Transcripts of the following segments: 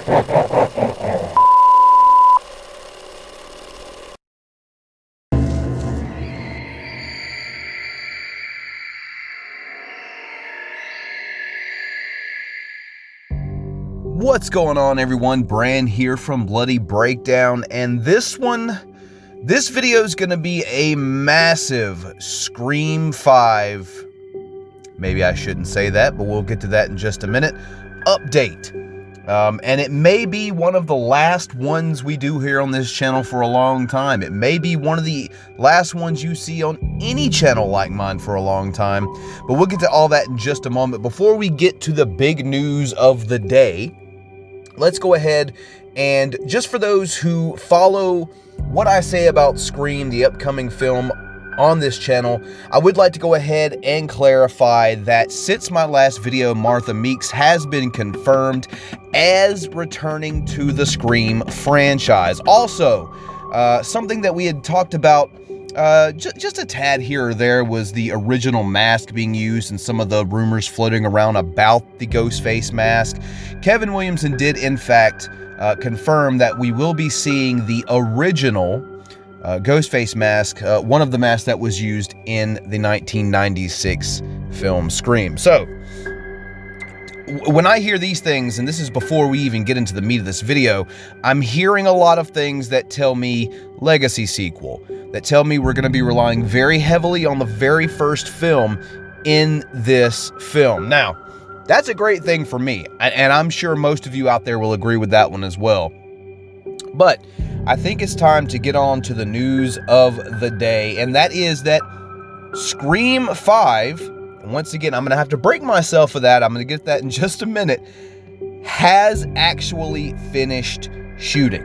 What's going on, everyone? Bran here from Bloody Breakdown, and this video is going to be a massive Scream 5, maybe I shouldn't say that, but we'll get to that in just a minute, update. And it may be one of the last ones we do here on this channel for a long time. It may be one of the last ones you see on any channel like mine for a long time, but we'll get to all that in just a moment. Before we get to the big news of the day, let's go ahead and, just for those who follow what I say about Scream, the upcoming film on this channel, I would like to go ahead and clarify that since my last video, Martha Meeks has been confirmed as returning to the Scream franchise. Also, something that we had talked about just a tad here or there was the original mask being used and some of the rumors floating around about the Ghostface mask. Kevin Williamson did, in fact, confirm that we will be seeing the original Ghostface mask, one of the masks that was used in the 1996 film Scream. So, when I hear these things, and this is before we even get into the meat of this video, I'm hearing a lot of things that tell me legacy sequel, that tell me we're going to be relying very heavily on the very first film in this film. Now, that's a great thing for me, and I'm sure most of you out there will agree with that one as well. But I think it's time to get on to the news of the day, and that is that Scream 5, and once again, I'm going to have to break myself for that, I'm going to get that in just a minute, has actually finished shooting.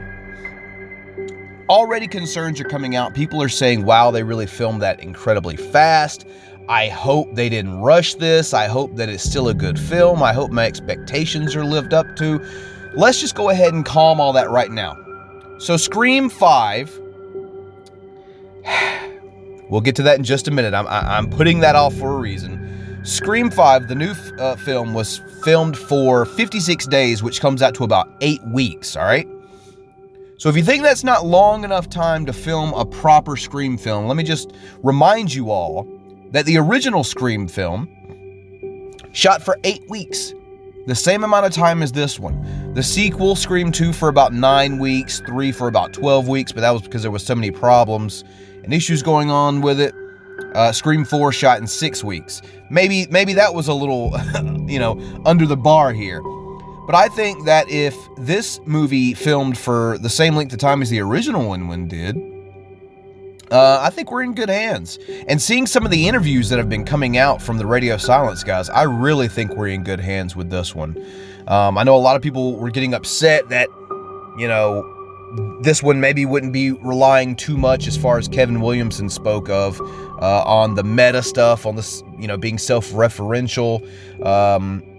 Already concerns are coming out. People are saying, wow, they really filmed that incredibly fast. I hope they didn't rush this. I hope that it's still a good film. I hope my expectations are lived up to. Let's just go ahead and calm all that right now. So Scream 5, we'll get to that in just a minute. I'm putting that off for a reason. Scream 5, the new film, was filmed for 56 days, which comes out to about 8 weeks, all right? So if you think that's not long enough time to film a proper Scream film, let me just remind you all that the original Scream film shot for 8 weeks, the same amount of time as this one. The sequel, Scream 2, for about 9 weeks, 3 for about 12 weeks, but that was because there was so many problems and issues going on with it. Scream 4 shot in 6 weeks. Maybe that was a little, under the bar here. But I think that if this movie filmed for the same length of time as the original one did, I think we're in good hands. And seeing some of the interviews that have been coming out from the Radio Silence guys, I really think we're in good hands with this one. I know a lot of people were getting upset that, this one maybe wouldn't be relying too much, as far as Kevin Williamson spoke of, on the meta stuff, on this, being self-referential.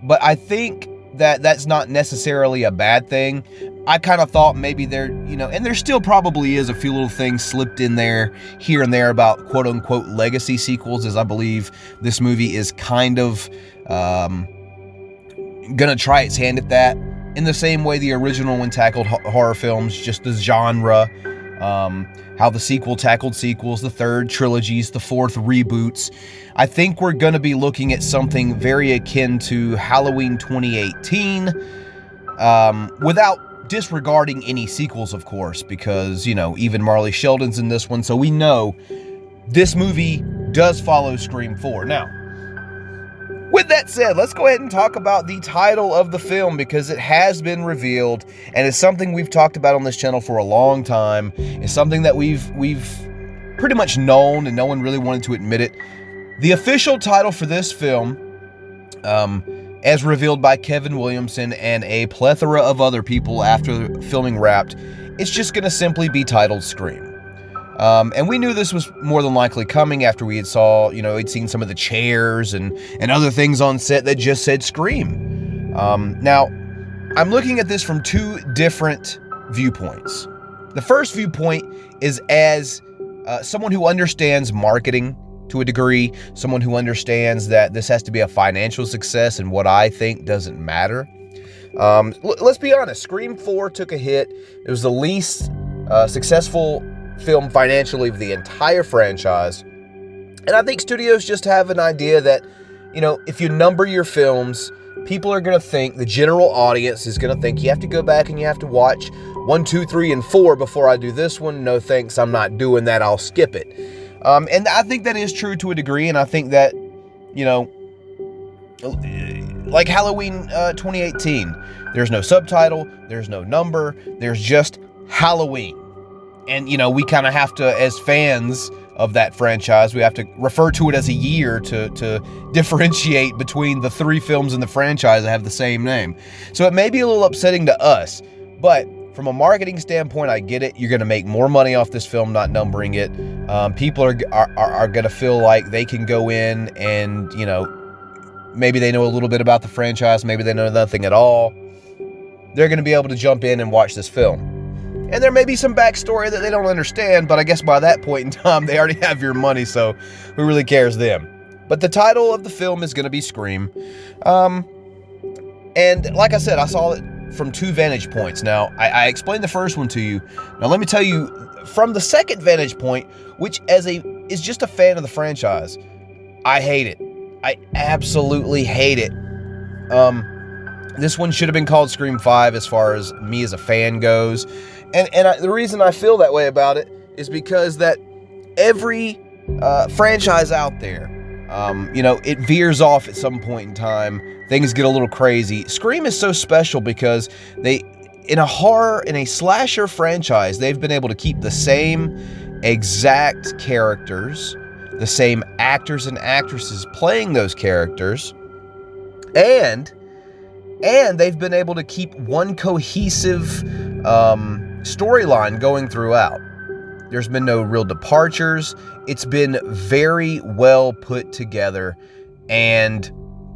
But I think that that's not necessarily a bad thing. I kind of thought maybe there, and there still probably is a few little things slipped in there, here and there, about quote-unquote legacy sequels, as I believe this movie is kind of gonna try its hand at that, in the same way the original one tackled horror films, just the genre, how the sequel tackled sequels, the third trilogies, the fourth reboots. I think we're going to be looking at something very akin to Halloween 2018, without disregarding any sequels, of course, because, even Marley Sheldon's in this one, so we know this movie does follow Scream 4. Now, with that said, let's go ahead and talk about the title of the film, because it has been revealed, and it's something we've talked about on this channel for a long time. It's something that we've pretty much known, and no one really wanted to admit it. The official title for this film, as revealed by Kevin Williamson and a plethora of other people after filming wrapped, it's just going to simply be titled Scream. And we knew this was more than likely coming after we had we'd seen some of the chairs and other things on set that just said Scream. Now, I'm looking at this from two different viewpoints. The first viewpoint is as someone who understands marketing to a degree, someone who understands that this has to be a financial success and what I think doesn't matter. Let's be honest, Scream 4 took a hit. It was the least successful film financially of the entire franchise. And I think studios just have an idea that, you know, if you number your films, people are going to think, the general audience is going to think, you have to go back and you have to watch 1, 2, 3, and 4 before I do this one. No thanks, I'm not doing that, I'll skip it. And I think that is true to a degree, and I think that, you know, like Halloween 2018, there's no subtitle, there's no number, there's just Halloween. And, you know, we kind of have to, as fans of that franchise, we have to refer to it as a year to differentiate between the 3 films in the franchise that have the same name. So it may be a little upsetting to us, but from a marketing standpoint, I get it. You're going to make more money off this film not numbering it. People are going to feel like they can go in and, you know, maybe they know a little bit about the franchise, maybe they know nothing at all. They're going to be able to jump in and watch this film. And there may be some backstory that they don't understand, but I guess by that point in time, they already have your money, so who really cares them? But the title of the film is going to be Scream. And like I said, I saw it from 2 vantage points. Now, I explained the first one to you. Now, let me tell you, from the second vantage point, which is just a fan of the franchise, I hate it. I absolutely hate it. This one should have been called Scream 5 as far as me as a fan goes. And the reason I feel that way about it is because that every franchise out there, you know, it veers off at some point in time. Things get a little crazy. Scream is so special because in a slasher franchise, they've been able to keep the same exact characters, the same actors and actresses playing those characters, and they've been able to keep one cohesive storyline going throughout. There's been no real departures. It's been very well put together, and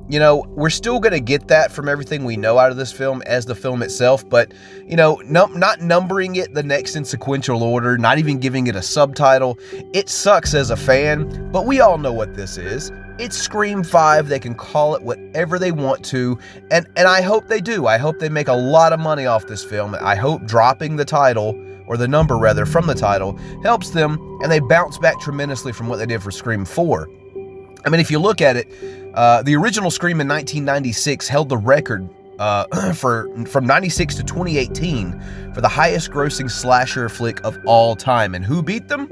you know, we're still going to get that from everything we know out of this film as the film itself, but, you know, not numbering it the next in sequential order, not even giving it a subtitle, it sucks as a fan, but we all know what this is. It's Scream 5. They can call it whatever they want to, and I hope they do. I hope they make a lot of money off this film. I hope dropping the title, or the number rather, from the title, helps them, and they bounce back tremendously from what they did for Scream 4. I mean, if you look at it, the original Scream in 1996 held the record from 96 to 2018 for the highest grossing slasher flick of all time. And who beat them?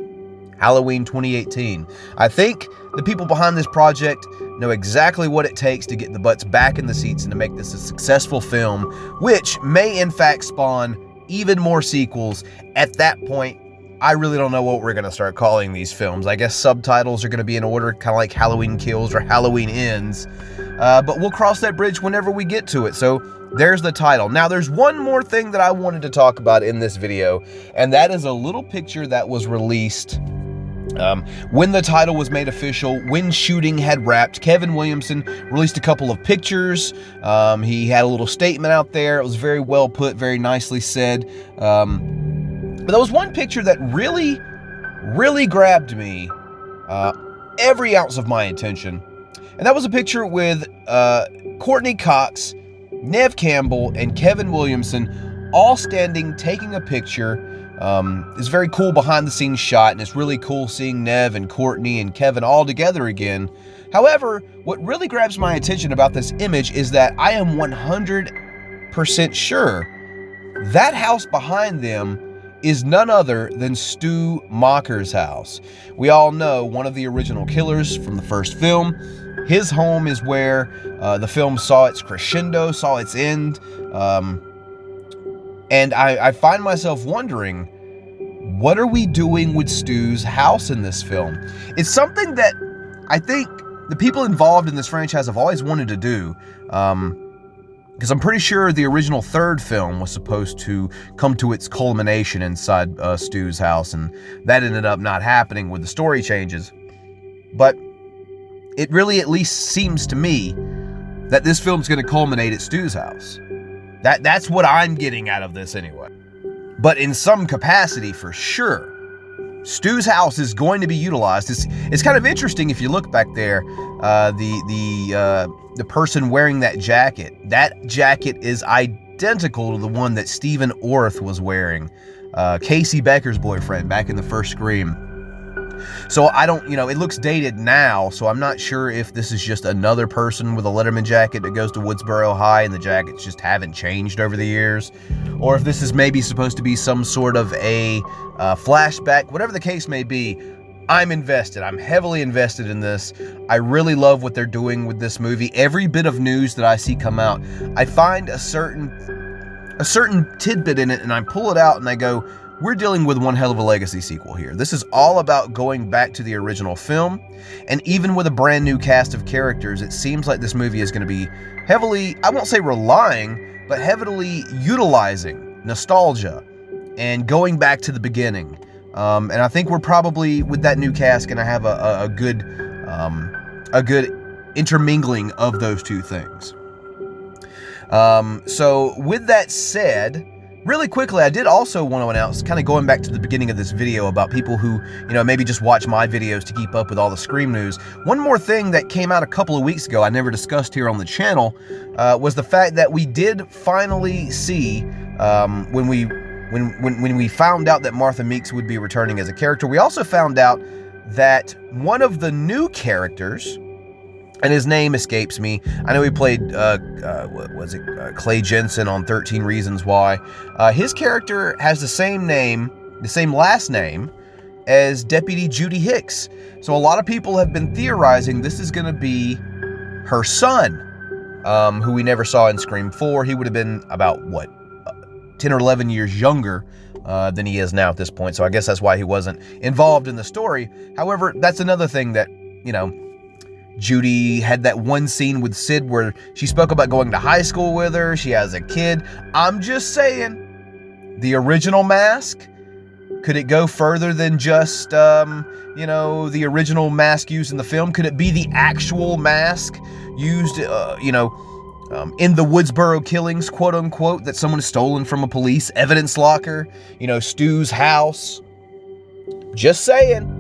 Halloween 2018. I think the people behind this project know exactly what it takes to get the butts back in the seats and to make this a successful film, which may in fact spawn even more sequels. At that point, I really don't know what we're going to start calling these films. I guess subtitles are going to be in order, kind of like Halloween Kills or Halloween Ends. But we'll cross that bridge whenever we get to it. So there's the title. Now, there's one more thing that I wanted to talk about in this video, and that is a little picture that was released when the title was made official, when shooting had wrapped. Kevin Williamson released a couple of pictures. He had a little statement out there. It was very well put, very nicely said. But there was one picture that really grabbed me, every ounce of my attention. And that was a picture with Courtney Cox, Neve Campbell, and Kevin Williamson all standing, taking a picture. It's a very cool behind-the-scenes shot, and it's really cool seeing Neve and Courtney and Kevin all together again. However, what really grabs my attention about this image is that I am 100% sure that house behind them is none other than Stu Macher's house. We all know one of the original killers from the first film. His home is where the film saw its crescendo, saw its end. And I find myself wondering, what are we doing with Stu's house in this film? It's something that I think the people involved in this franchise have always wanted to do. Because I'm pretty sure the original third film was supposed to come to its culmination inside Stu's house, and that ended up not happening with the story changes. But it really at least seems to me that this film's going to culminate at Stu's house. That's what I'm getting out of this anyway. But in some capacity, for sure, Stu's house is going to be utilized. It's kind of interesting if you look back there. The the person wearing that jacket is identical to the one that Stephen Orth was wearing, Casey Becker's boyfriend back in the first Scream. So I don't, it looks dated now, so I'm not sure if this is just another person with a Letterman jacket that goes to Woodsboro High and the jackets just haven't changed over the years, or if this is maybe supposed to be some sort of a flashback. Whatever the case may be, I'm invested. I'm heavily invested in this. I really love what they're doing with this movie. Every bit of news that I see come out, I find a certain tidbit in it, and I pull it out and I go, we're dealing with one hell of a legacy sequel here. This is all about going back to the original film, and even with a brand new cast of characters, it seems like this movie is going to be heavily, I won't say relying, but heavily utilizing nostalgia and going back to the beginning. And I think we're probably, with that new cast, going to have a good intermingling of those two things. So with that said, really quickly, I did also want to announce, kind of going back to the beginning of this video, about people who, maybe just watch my videos to keep up with all the Scream news. One more thing that came out a couple of weeks ago, I never discussed here on the channel, was the fact that we did finally see, when we found out that Martha Meeks would be returning as a character, we also found out that one of the new characters, and his name escapes me. I know he played, Clay Jensen on 13 Reasons Why. His character has the same last name as Deputy Judy Hicks. So a lot of people have been theorizing this is going to be her son, who we never saw in Scream 4. He would have been about, 10 or 11 years younger than he is now at this point. So I guess that's why he wasn't involved in the story. However, that's another thing that, Judy had that one scene with Sid where she spoke about going to high school with her. She has a kid. I'm just saying, the original mask, could it go further than just, the original mask used in the film? Could it be the actual mask used, in the Woodsboro killings, quote unquote, that someone has stolen from a police evidence locker? Stus House. Just saying,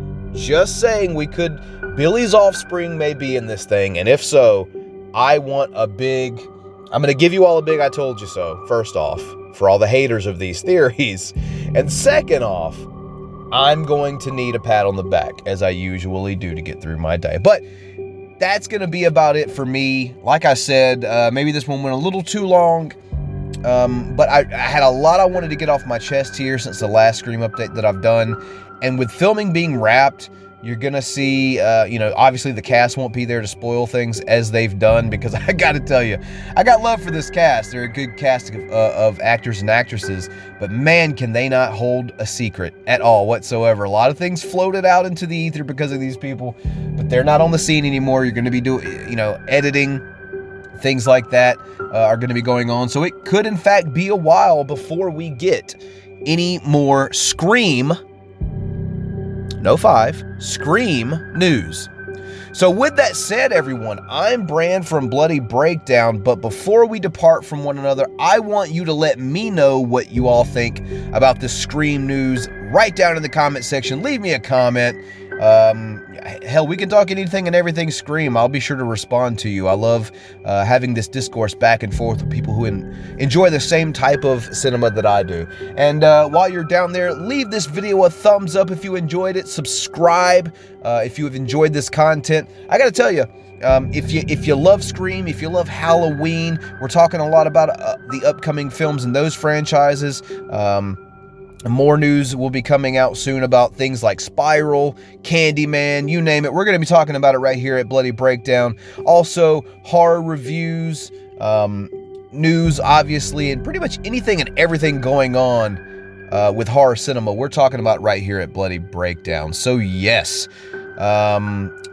Billy's offspring may be in this thing, and if so, I'm going to give you all a big I told you so, first off, for all the haters of these theories, and second off, I'm going to need a pat on the back, as I usually do to get through my day. But that's going to be about it for me. Like I said, maybe this one went a little too long, but I had a lot I wanted to get off my chest here since the last Scream update that I've done, and with filming being wrapped, you're going to see, obviously the cast won't be there to spoil things as they've done, because I got to tell you, I got love for this cast. They're a good cast of actors and actresses, but man, can they not hold a secret at all whatsoever. A lot of things floated out into the ether because of these people, but they're not on the scene anymore. You're going to be doing, editing, things like that are going to be going on. So it could, in fact, be a while before we get any more Scream 5 Scream news. So with that said, everyone, I'm Bran from Bloody Breakdown, but before we depart from one another, I want you to let me know what you all think about the Scream news. Right down in the comment section, leave me a comment. Hell, we can talk anything and everything Scream. I'll be sure to respond to you. I love having this discourse back and forth with people who enjoy the same type of cinema that I do. And while you're down there, leave this video a thumbs up if you enjoyed it. Subscribe if you have enjoyed this content. I gotta tell you, if you love Scream, if you love Halloween, we're talking a lot about the upcoming films in those franchises. More news will be coming out soon about things like Spiral, Candyman, you name it. We're going to be talking about it right here at Bloody Breakdown. Also, horror reviews, news, obviously, and pretty much anything and everything going on with horror cinema, we're talking about right here at Bloody Breakdown. So, yes.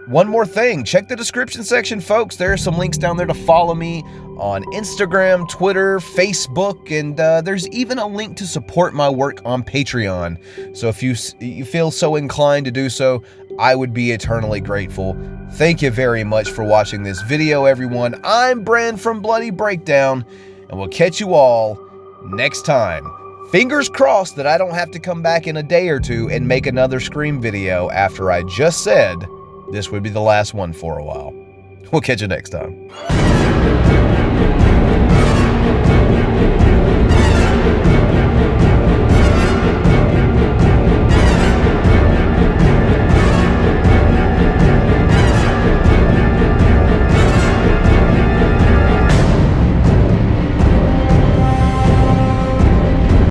One more thing, check the description section, folks. There are some links down there to follow me on Instagram, Twitter, Facebook, and there's even a link to support my work on Patreon. So if you feel so inclined to do so, I would be eternally grateful. Thank you very much for watching this video, everyone. I'm Bran from Bloody Breakdown, and we'll catch you all next time. Fingers crossed that I don't have to come back in a day or two and make another Scream video after I just said this would be the last one for a while. We'll catch you next time. you.